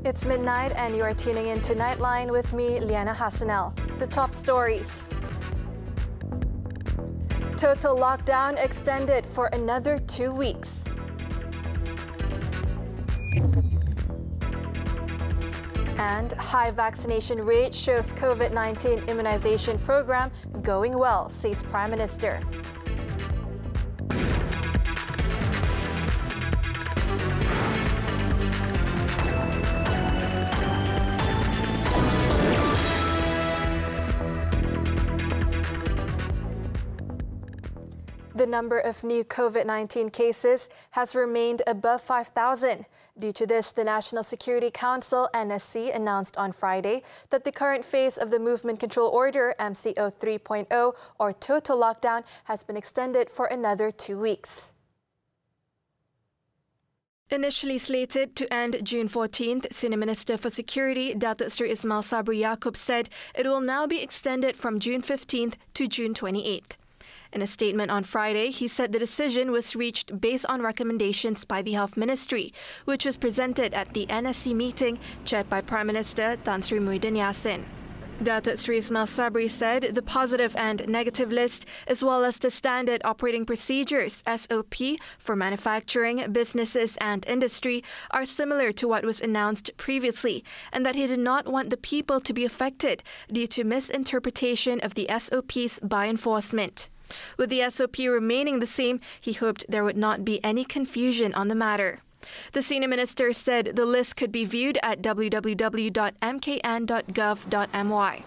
It's midnight and you are tuning in to Nightline with me, Liyana Hassanel. The top stories. Total lockdown extended for another 2 weeks. And high vaccination rate shows COVID-19 immunization program going well, says Prime Minister. The number of new COVID-19 cases has remained above 5,000. Due to this, the National Security Council, NSC, announced on Friday that the current phase of the Movement Control Order, MCO 3.0, or total lockdown, has been extended for another 2 weeks. Initially slated to end June 14th, Senior Minister for Security, Datuk Seri Ismail Sabri Yaakob, said it will now be extended from June 15th to June 28th. In a statement on Friday, he said the decision was reached based on recommendations by the Health Ministry, which was presented at the NSC meeting chaired by Prime Minister Tan Sri Muhyiddin Yassin. Datuk Seri Ismail Sabri said the positive and negative list, as well as the standard operating procedures (SOP) for manufacturing, businesses and industry are similar to what was announced previously, and that he did not want the people to be affected due to misinterpretation of the SOPs by enforcement. With the SOP remaining the same, he hoped there would not be any confusion on the matter. The senior minister said the list could be viewed at www.mkn.gov.my.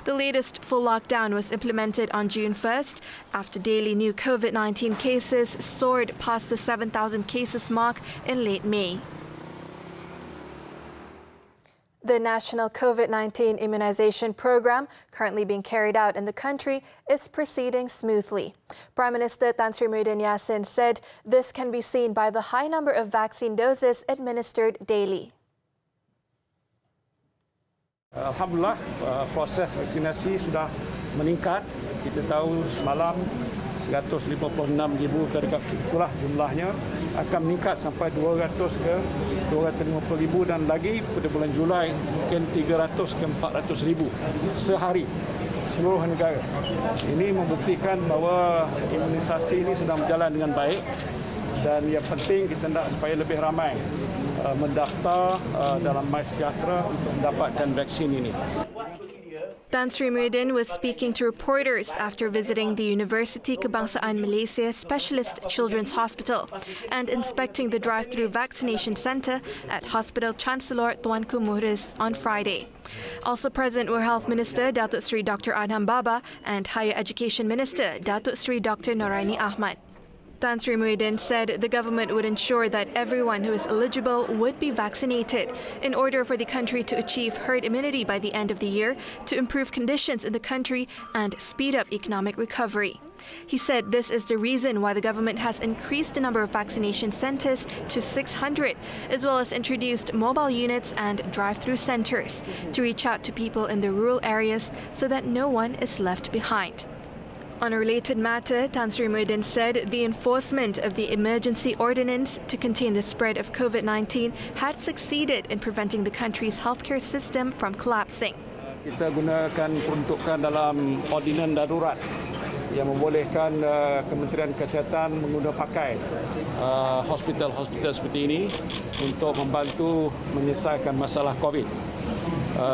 The latest full lockdown was implemented on June 1st after daily new COVID-19 cases soared past the 7,000 cases mark in late May. The national COVID-19 immunization program, currently being carried out in the country, is proceeding smoothly. Prime Minister Tan Sri Muhyiddin Yassin said this can be seen by the high number of vaccine doses administered daily. Alhamdulillah, proses vaksinasi sudah meningkat. Kita tahu semalam 156,000 itulah jumlahnya, akan meningkat sampai 200 ke 250,000 dan lagi pada bulan Julai mungkin 300 ke 400,000 sehari seluruh negara. Ini membuktikan bahawa imunisasi ini sedang berjalan dengan baik dan yang penting kita nak supaya lebih ramai mendaftar dalam MySejahtera untuk mendapatkan vaksin ini. Tan Sri Muhyiddin was speaking to reporters after visiting the University Kebangsaan Malaysia Specialist Children's Hospital and inspecting the drive-through vaccination centre at Hospital Chancellor Tuanku Muhriz on Friday. Also present were Health Minister Datuk Seri Dr. Adham Baba and Higher Education Minister Datuk Seri Dr. Noraini Ahmad. Tan Sri Muhyiddin said the government would ensure that everyone who is eligible would be vaccinated in order for the country to achieve herd immunity by the end of the year, to improve conditions in the country and speed up economic recovery. He said this is the reason why the government has increased the number of vaccination centres to 600, as well as introduced mobile units and drive-through centres to reach out to people in the rural areas so that no one is left behind. On a related matter, Tan Sri Muhyiddin said the enforcement of the emergency ordinance to contain the spread of COVID-19 had succeeded in preventing the country's healthcare system from collapsing. Kita gunakan peruntukan dalam ordinan darurat yang membolehkan Kementerian Kesihatan mengguna pakai hospital-hospital seperti ini untuk membantu menyelesaikan masalah COVID.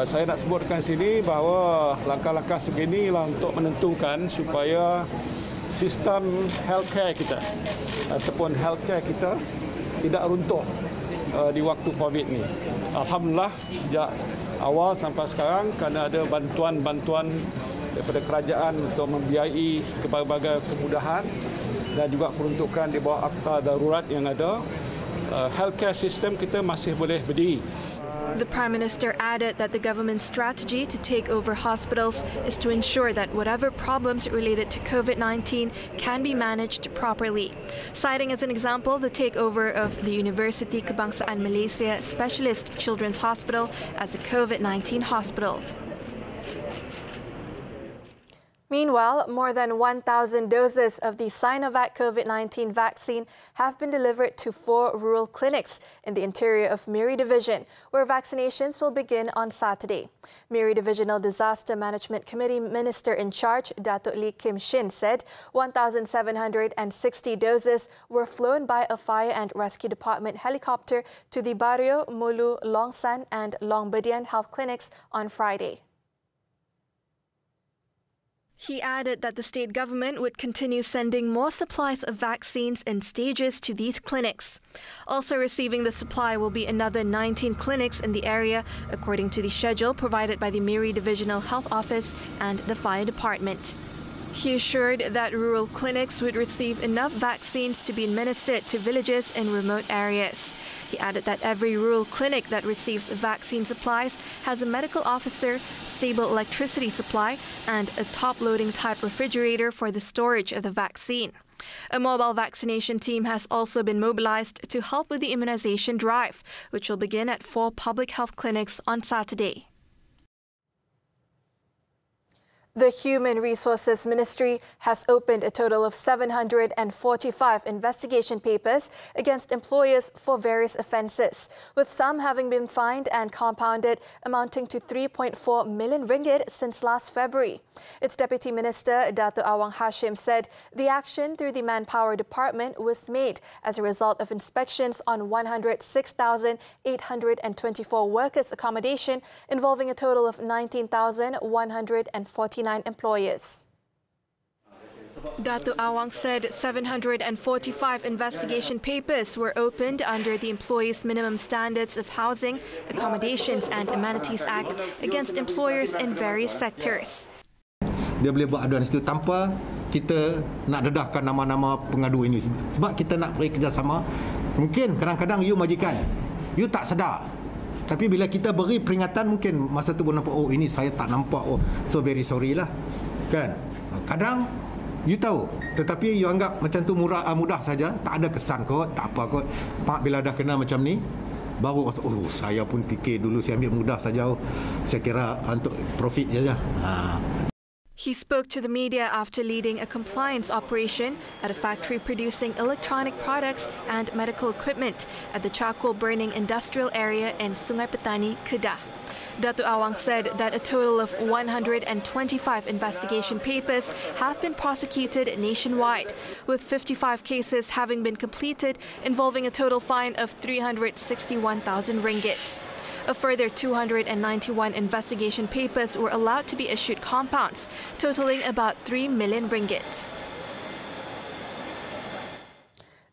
Saya nak sebutkan sini bahawa langkah-langkah seginilah untuk menentukan supaya sistem healthcare kita ataupun healthcare kita tidak runtuh di waktu COVID ni. Alhamdulillah sejak awal sampai sekarang kerana ada bantuan-bantuan daripada kerajaan untuk membiayai berbagai kemudahan dan juga peruntukan di bawah akta darurat yang ada, healthcare system kita masih boleh berdiri. The Prime Minister added that the government's strategy to take over hospitals is to ensure that whatever problems related to COVID-19 can be managed properly, citing as an example the takeover of the University Kebangsaan Malaysia Specialist Children's Hospital as a COVID-19 hospital. Meanwhile, more than 1,000 doses of the Sinovac COVID-19 vaccine have been delivered to 4 rural clinics in the interior of Miri Division, where vaccinations will begin on Saturday. Miri Divisional Disaster Management Committee Minister in charge, Datuk Lee Kim Shin, said 1,760 doses were flown by a fire and rescue department helicopter to the Barrio, Mulu, Longsan and Longbedian health clinics on Friday. He added that the state government would continue sending more supplies of vaccines in stages to these clinics. Also receiving the supply will be another 19 clinics in the area, according to the schedule provided by the Miri Divisional Health Office and the Fire Department. He assured that rural clinics would receive enough vaccines to be administered to villages in remote areas. He added that every rural clinic that receives vaccine supplies has a medical officer, stable electricity supply, and a top-loading type refrigerator for the storage of the vaccine. A mobile vaccination team has also been mobilized to help with the immunization drive, which will begin at 4 public health clinics on Saturday. The Human Resources Ministry has opened a total of 745 investigation papers against employers for various offences, with some having been fined and compounded, amounting to 3.4 million ringgit since last February. Its Deputy Minister, Dato' Awang Hashim, said the action through the Manpower Department was made as a result of inspections on 106,824 workers' accommodation, involving a total of 19,149 employers. Dato' Awang said 745 investigation papers were opened under the Employees' Minimum Standards of Housing, Accommodations and Amenities Act against employers in various sectors. Dia boleh buat aduan situ tanpa kita nak dedahkan nama-nama pengadu ini. Sebab kita nak beri kerjasama. Mungkin kadang-kadang you majikan, you tak sedar. Tapi bila kita beri peringatan, mungkin masa tu pun nampak, oh ini saya tak nampak, oh so very sorry lah. Kan? Kadang you tahu, tetapi you anggap macam tu mudah saja, tak ada kesan kot, tak apa kot. Bila dah kena macam ni, baru oh saya pun fikir dulu saya ambil mudah saja, oh, saya kira untuk profit saja. He spoke to the media after leading a compliance operation at a factory producing electronic products and medical equipment at the charcoal burning industrial area in Sungai Petani, Kedah. Dato' Awang said that a total of 125 investigation papers have been prosecuted nationwide, with 55 cases having been completed, involving a total fine of 361,000 ringgit. A further 291 investigation papers were allowed to be issued compounds, totaling about 3 million ringgit.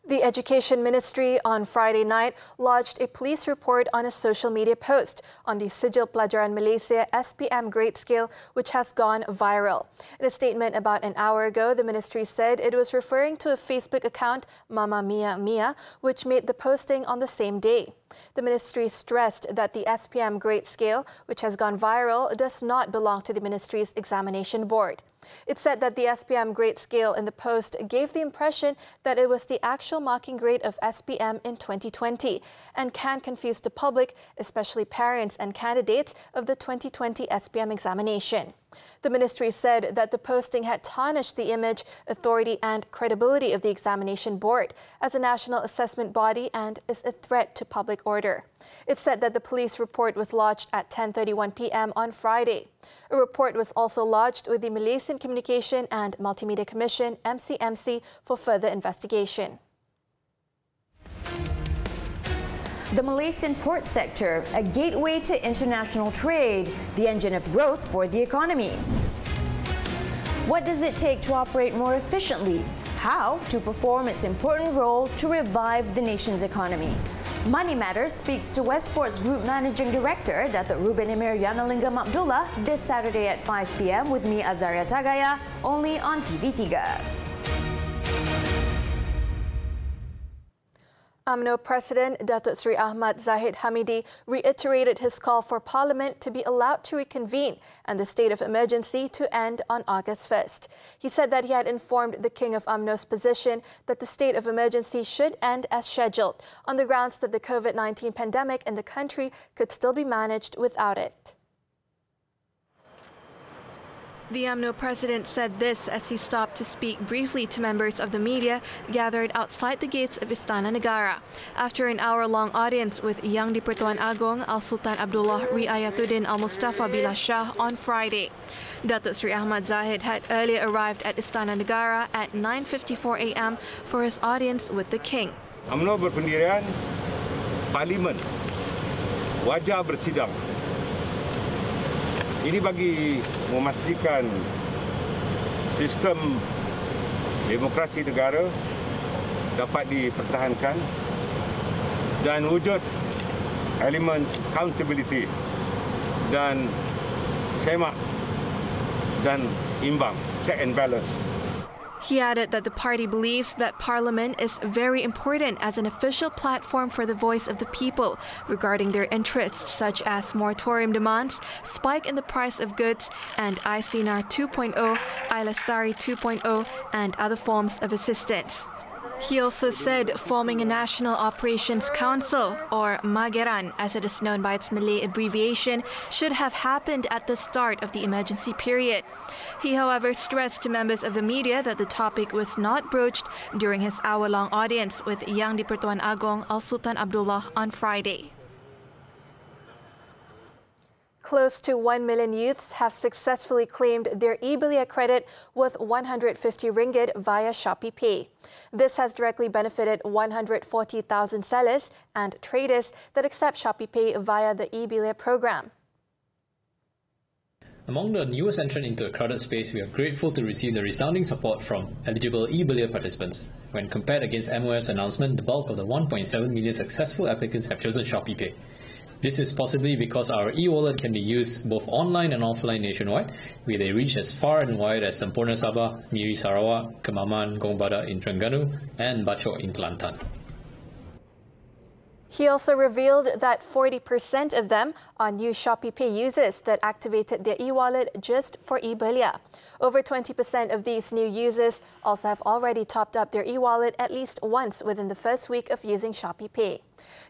The Education Ministry on Friday night lodged a police report on a social media post on the Sijil Pelajaran Malaysia SPM grade scale, which has gone viral. In a statement about an hour ago, the ministry said it was referring to a Facebook account, Mama Mia Mia, which made the posting on the same day. The ministry stressed that the SPM grade scale, which has gone viral, does not belong to the ministry's examination board. It said that the SPM grade scale in the post gave the impression that it was the actual marking grade of SPM in 2020 and can confuse the public, especially parents and candidates, of the 2020 SPM examination. The ministry said that the posting had tarnished the image, authority and credibility of the examination board as a national assessment body and is a threat to public order. It said that the police report was lodged at 10:31 p.m. on Friday. A report was also lodged with the Malaysian Communication and Multimedia Commission, MCMC, for further investigation. The Malaysian port sector, a gateway to international trade, the engine of growth for the economy. What does it take to operate more efficiently? How to perform its important role to revive the nation's economy? Money Matters speaks to Westport's Group Managing Director, Datuk Ruben Emir Yanalingam Abdullah, this Saturday at 5 p.m. with me, Azaria Tagaya, only on TV3. AMNO President Datuk Seri Ahmad Zahid Hamidi reiterated his call for Parliament to be allowed to reconvene and the state of emergency to end on August 1st. He said that he had informed the King of AMNO's position that the state of emergency should end as scheduled on the grounds that the COVID-19 pandemic in the country could still be managed without it. The AMNO president said this as he stopped to speak briefly to members of the media gathered outside the gates of Istana Negara after an hour-long audience with Yang di-Pertuan Agong Al-Sultan Abdullah Riayatuddin Al-Mustafa Billah Shah on Friday. Datuk Seri Ahmad Zahid had earlier arrived at Istana Negara at 9:54 a.m. for his audience with the king. AMNO berpendirian, Parlimen wajar bersidang. Ini bagi memastikan sistem demokrasi negara dapat dipertahankan dan wujud elemen accountability dan semak dan imbang, check and balance. He added that the party believes that Parliament is very important as an official platform for the voice of the people regarding their interests, such as moratorium demands, spike in the price of goods, and ICNR 2.0, Ilastari 2.0, and other forms of assistance. He also said forming a National Operations Council, or Mageran as it is known by its Malay abbreviation, should have happened at the start of the emergency period. He, however, stressed to members of the media that the topic was not broached during his hour-long audience with Yang di-Pertuan Agong Al-Sultan Abdullah on Friday. Close to 1 million youths have successfully claimed their Ebilla credit worth 150 ringgit via Shopee Pay. This has directly benefited 140,000 sellers and traders that accept Shopee Pay via the Ebilla program. Among the newest entrant into a crowded space, we are grateful to receive the resounding support from eligible Ebilla participants. When compared against MOF's announcement, the bulk of the 1.7 million successful applicants have chosen Shopee Pay. This is possibly because our e-wallet can be used both online and offline nationwide, with a reach as far and wide as Sempurna Sabah, Miri Sarawak, Kemaman, Gongbada in Terengganu, and Bachok in Kelantan. He also revealed that 40% of them are new Shopee Pay users that activated their e-wallet just for Ebilla. Over 20% of these new users also have already topped up their e-wallet at least once within the first week of using Shopee Pay.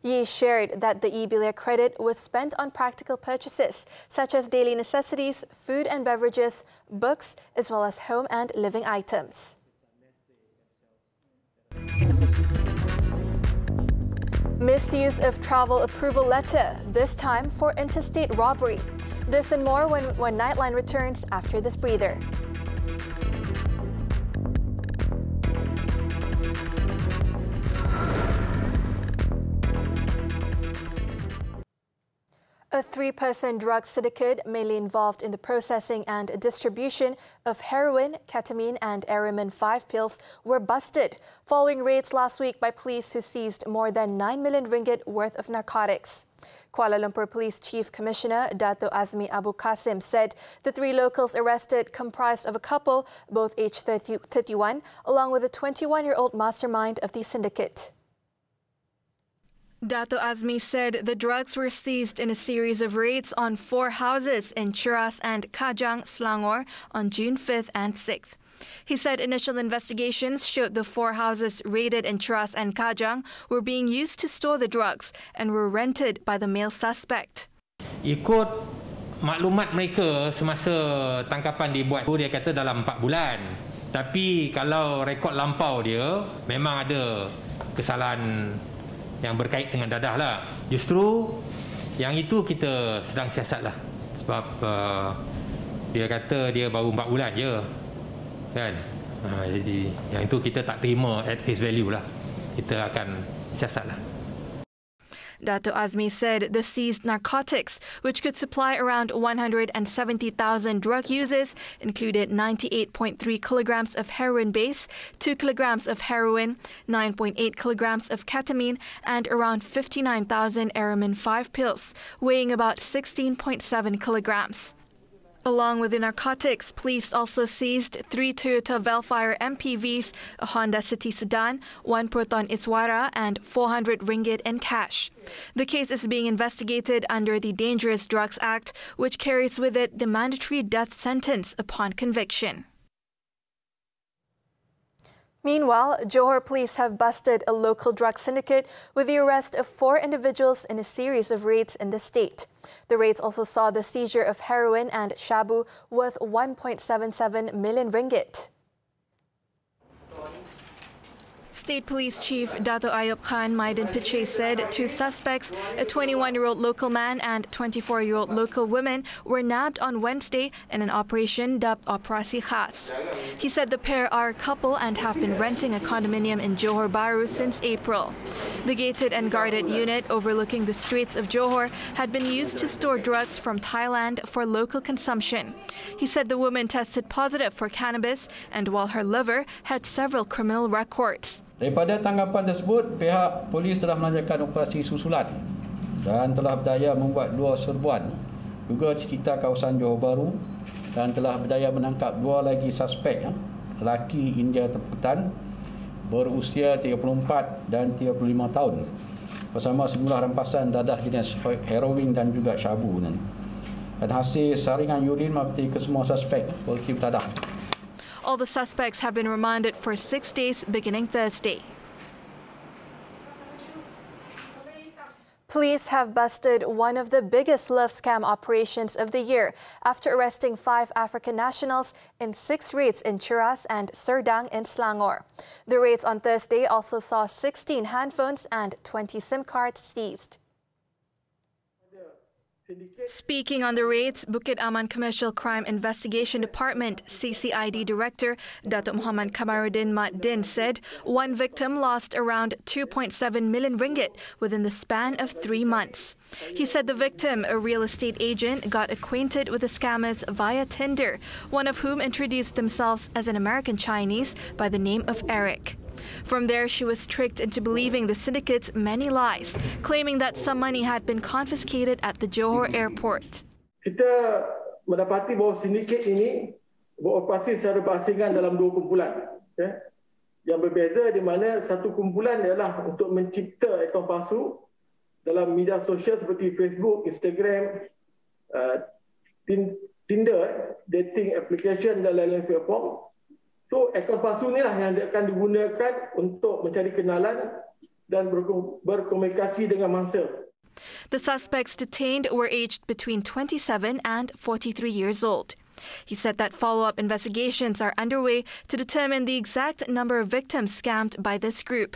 Yi shared that the Ebilla credit was spent on practical purchases such as daily necessities, food and beverages, books, as well as home and living items. Misuse of travel approval letter, this time for interstate robbery. This and more when Nightline returns after this breather. A three-person drug syndicate mainly involved in the processing and distribution of heroin, ketamine and Aramin 5 pills were busted following raids last week by police who seized more than 9 million ringgit worth of narcotics. Kuala Lumpur Police Chief Commissioner Dato' Azmi Abu Qasim said the three locals arrested comprised of a couple, both aged 31, along with a 21-year-old mastermind of the syndicate. Dato' Azmi said the drugs were seized in a series of raids on 4 houses in Cheras and Kajang, Selangor on June 5th and 6th. He said initial investigations showed the 4 houses raided in Cheras and Kajang were being used to store the drugs and were rented by the male suspect. Ikut maklumat mereka semasa tangkapan dibuat, dia kata dalam 4 bulan. Tapi kalau rekod lampau dia, memang ada kesalahan yang berkait dengan dadah lah. Justru yang itu kita sedang siasat lah. Sebab dia kata dia baru 4 bulan je. Kan? Jadi yang itu kita tak terima at face value lah. Kita akan siasat lah. Dato' Azmi said the seized narcotics, which could supply around 170,000 drug users, included 98.3 kilograms of heroin base, 2 kilograms of heroin, 9.8 kilograms of ketamine, and around 59,000 Aramin 5 pills, weighing about 16.7 kilograms. Along with the narcotics, police also seized 3 Toyota Velfire MPVs, a Honda City sedan, 1 Proton Iswara, and 400 ringgit in cash. The case is being investigated under the Dangerous Drugs Act, which carries with it the mandatory death sentence upon conviction. Meanwhile, Johor police have busted a local drug syndicate with the arrest of 4 individuals in a series of raids in the state. The raids also saw the seizure of heroin and shabu worth 1.77 million ringgit. State Police Chief Dato Ayub Khan Maiden Piche said 2 suspects, a 21-year-old local man and 24-year-old local woman, were nabbed on Wednesday in an operation dubbed Operasi Khas. He said the pair are a couple and have been renting a condominium in Johor Bahru since April. The gated and guarded unit overlooking the streets of Johor had been used to store drugs from Thailand for local consumption. He said the woman tested positive for cannabis and while her lover had several criminal records. Daripada tanggapan tersebut, pihak polis telah melancarkan operasi susulan dan telah berjaya membuat 2 serbuan juga di sekitar kawasan Johor Bahru dan telah berjaya menangkap 2 lagi suspek lelaki India tempatan berusia 34 dan 35 tahun bersama sejumlah rampasan dadah jenis heroin dan juga syabu. Dan hasil saringan urin mengikuti kesemua suspek polisi berdadah. All the suspects have been remanded for 6 days beginning Thursday. Police have busted one of the biggest love scam operations of the year after arresting 5 African nationals in 6 raids in Cheras and Serdang in Selangor. The raids on Thursday also saw 16 handphones and 20 SIM cards seized. Speaking on the raids, Bukit Aman Commercial Crime Investigation Department CCID Director Datuk Muhammad Kamaruddin Mat Din said 1 victim lost around 2.7 million ringgit within the span of 3 months. He said the victim, a real estate agent, got acquainted with the scammers via Tinder, one of whom introduced themselves as an American Chinese by the name of Eric. From there, she was tricked into believing the syndicate's many lies, claiming that some money had been confiscated at the Johor airport. Kita mendapati bahawa sindiket ini beroperasi secara berasingan dalam 2 kumpulan. Yang berbeza di mana satu kumpulan ialah untuk mencipta akaun palsu dalam media sosial seperti Facebook, Instagram, Tinder, dating application dan lain-lain platform. So, akaun palsu inilah yang akan digunakan untuk mencari kenalan dan berkomunikasi dengan mangsa. The suspects detained were aged between 27 and 43 years old. He said that follow-up investigations are underway to determine the exact number of victims scammed by this group.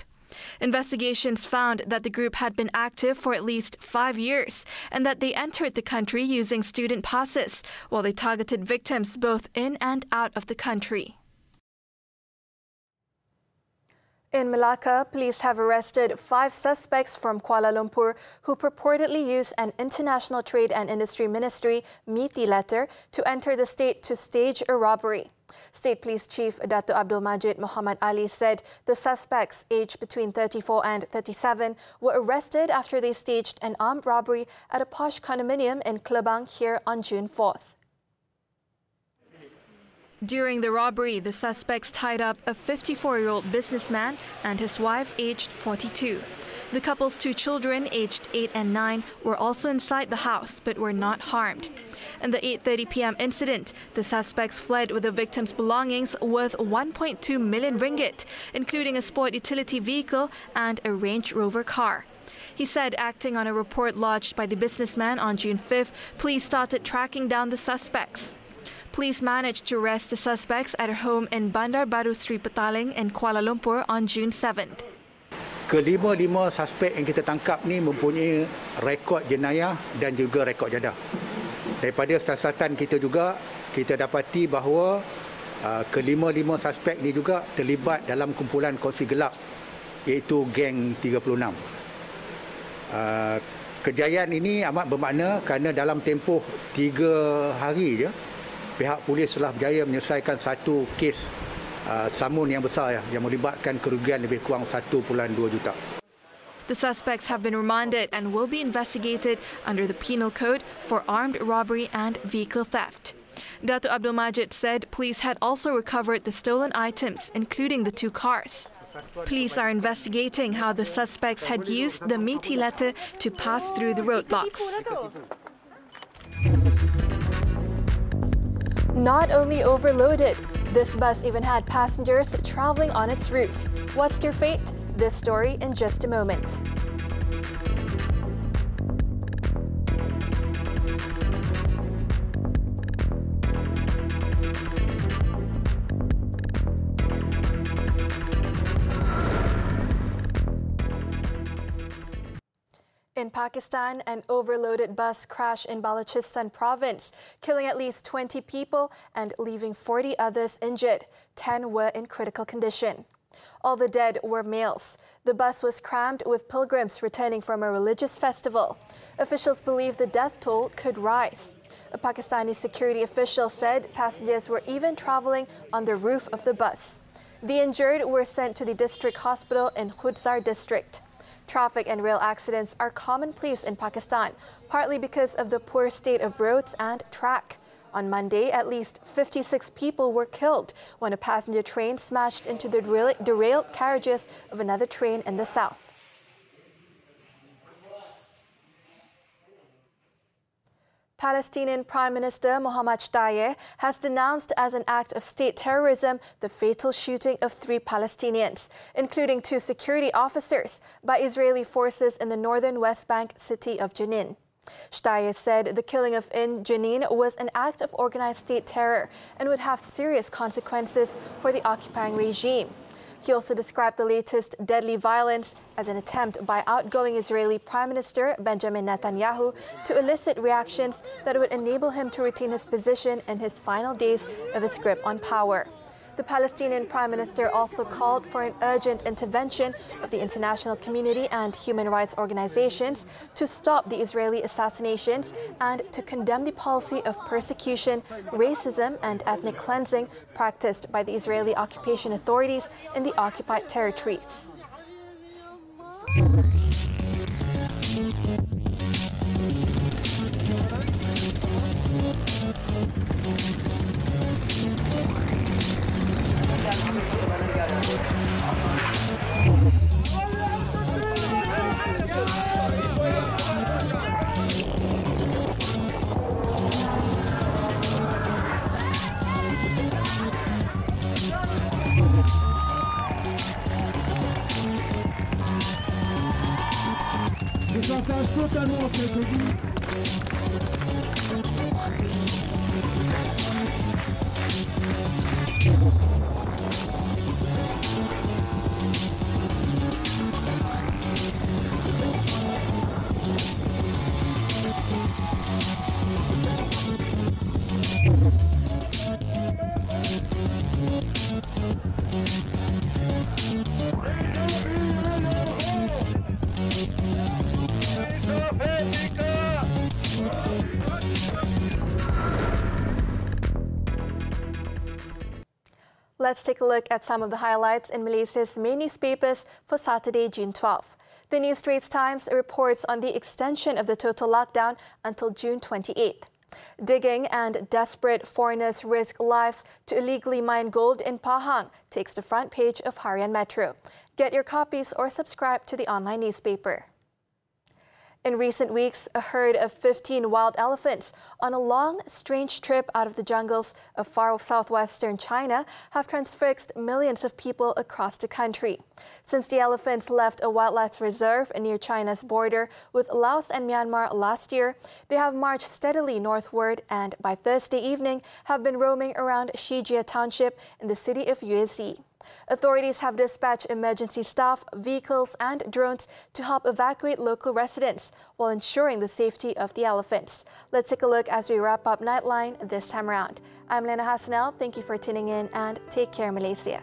Investigations found that the group had been active for at least 5 years and that they entered the country using student passes while they targeted victims both in and out of the country. In Malacca, police have arrested 5 suspects from Kuala Lumpur who purportedly used an International Trade and Industry Ministry MITI letter to enter the state to stage a robbery. State Police Chief Dato Abdul Majid Muhammad Ali said the suspects, aged between 34 and 37, were arrested after they staged an armed robbery at a posh condominium in Kelabang here on June 4th. During the robbery, the suspects tied up a 54-year-old businessman and his wife, aged 42. The couple's 2 children, aged 8 and 9, were also inside the house but were not harmed. In the 8:30 p.m. incident, the suspects fled with the victim's belongings worth 1.2 million ringgit, including a sport utility vehicle and a Range Rover car. He said, acting on a report lodged by the businessman on June 5th, police started tracking down the suspects. Police managed to arrest the suspects at a home in Bandar Baru Sri Petaling in Kuala Lumpur on June 7th. Kelima-lima suspek yang kita tangkap ni mempunyai rekod jenayah dan juga rekod jadah. Daripada siasatan kita juga, kita dapati bahawa kelima-lima suspek ni juga terlibat dalam kumpulan kongsi gelap iaitu geng 36. Kejayaan ini amat bermakna kerana dalam tempoh 3 hari je, pihak polis telah berjaya menyelesaikan 1 kes samun yang besar yang melibatkan kerugian lebih kurang 1.2 juta. The suspects have been remanded and will be investigated under the Penal Code for armed robbery and vehicle theft. Dato Abdul Majid said police had also recovered the stolen items, including the 2 cars. Police are investigating how the suspects had used the MITI letter to pass through the roadblocks. Not only overloaded, This bus even had passengers traveling on its roof. What's their fate? This story in just a moment. In Pakistan, an overloaded bus crashed in Balochistan province, killing at least 20 people and leaving 40 others injured. 10 were in critical condition. All the dead were males. The bus was crammed with pilgrims returning from a religious festival. Officials believe the death toll could rise. A Pakistani security official said passengers were even traveling on the roof of the bus. The injured were sent to the district hospital in Khudzar district. Traffic and rail accidents are commonplace in Pakistan, partly because of the poor state of roads and track. On Monday, at least 56 people were killed when a passenger train smashed into the derailed carriages of another train in the south. Palestinian Prime Minister Mohammad Shtayyeh has denounced as an act of state terrorism the fatal shooting of 3 Palestinians, including 2 security officers, by Israeli forces in the northern West Bank city of Jenin. Shtayyeh said the killing of in Jenin was an act of organized state terror and would have serious consequences for the occupying regime. He also described the latest deadly violence as an attempt by outgoing Israeli Prime Minister Benjamin Netanyahu to elicit reactions that would enable him to retain his position in his final days of his grip on power. The Palestinian Prime Minister also called for an urgent intervention of the international community and human rights organizations to stop the Israeli assassinations and to condemn the policy of persecution, racism, and ethnic cleansing practiced by the Israeli occupation authorities in the occupied territories. Let's take a look at some of the highlights in Malaysia's main newspapers for Saturday, June 12. The New Straits Times reports on the extension of the total lockdown until June 28th. Digging and desperate foreigners risk lives to illegally mine gold in Pahang takes the front page of Harian Metro. Get your copies or subscribe to the online newspaper. In recent weeks, a herd of 15 wild elephants on a long, strange trip out of the jungles of far southwestern China have transfixed millions of people across the country. Since the elephants left a wildlife reserve near China's border with Laos and Myanmar last year, they have marched steadily northward and by Thursday evening have been roaming around Shijie Township in the city of Yuezhi. Authorities have dispatched emergency staff, vehicles and drones to help evacuate local residents while ensuring the safety of the elephants. Let's take a look as we wrap up Nightline this time around. I'm Liyana Hassanel. Thank you for tuning in and take care, Malaysia.